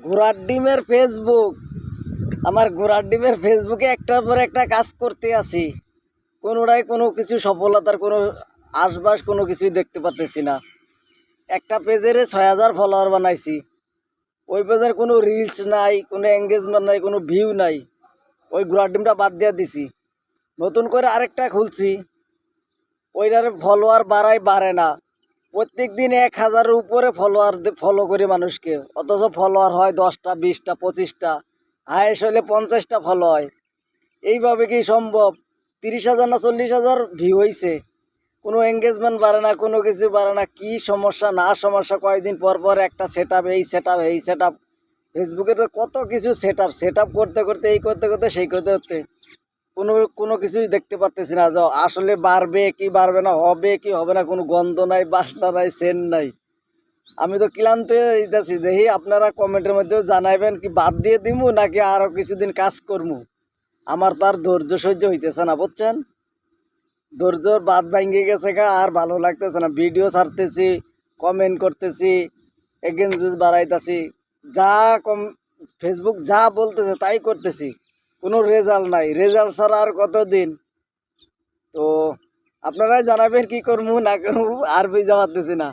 ঘোড়ার ডিমের ফেসবুক। আমার ঘোড়ার ডিমের ফেসবুকে একটার পর একটা কাজ করতে আছি, কোনোটাই কোনো কিছু সফলতার কোনো আশবাস কোনো কিছুই দেখতে পাচ্তেছি না। একটা পেজের 6,000 ফলোয়ার বানাইছি, ওই পেজের কোনো রিলস নাই, কোনো এঙ্গেজমেন্ট নাই, কোনো ভিউ নাই। ওই ঘোড়ার ডিমটা বাদ দিয়ে দিছি, নতুন করে আরেকটা খুলছি, ওইটার ফলোয়ার বাড়ে না। প্রত্যেক দিন 1,000-এর উপরে ফলোয়ার ফলো করি মানুষকে, অথচ ফলোয়ার হয় 10টা, 20টা, 25টা, হায়েস্ট হলে 50টা ফলো হয়। এইভাবে কি সম্ভব? 30,000 না 40,000 ভিউ হয়েছে, কোনো এঙ্গেজমেন্ট বাড়ে না, কোনো কিছু বাড়ে না। কি সমস্যা না সমস্যা, কয়েকদিন পর পর একটা সেট আপ, এই সেট আপ, এই সেট আপ। ফেসবুকে তো কত কিছু সেট আপ করতে করতে, এই করতে করতে, সেই করতে করতে কোনো কোনো কিছুই দেখতে পাচ্তেছি না যে আসলে বাড়বে কি বাড়বে না, হবে কি হবে না, কোনো গন্ধ নাই, বাসনা নাই, সেন্ট নাই। আমি তো ক্লান্ত হয়ে যাচ্ছি। দেখি আপনারা কমেন্টের মধ্যেও জানাইবেন কি বাদ দিয়ে দিমু নাকি আরও কিছুদিন কাজ করবো। আমার তো আর ধৈর্য সহ্য হইতেছে না, বুঝছেন? ধৈর্যর বাদ ভাঙ্গে গেছে গা, আর ভালো লাগতেছে না। ভিডিও ছাড়তেছি, কমেন্ট করতেছি, এগেনস্ট বাড়াইতেছি, যা কম ফেসবুক যা বলতেছে তাই করতেছি, কোনো রেজাল্ট নাই। রেজাল্ট ছাড়া আর কতদিন? তো আপনারাই জানাবেন কি করবো না করবো, আর বুঝতে পারতেছি না।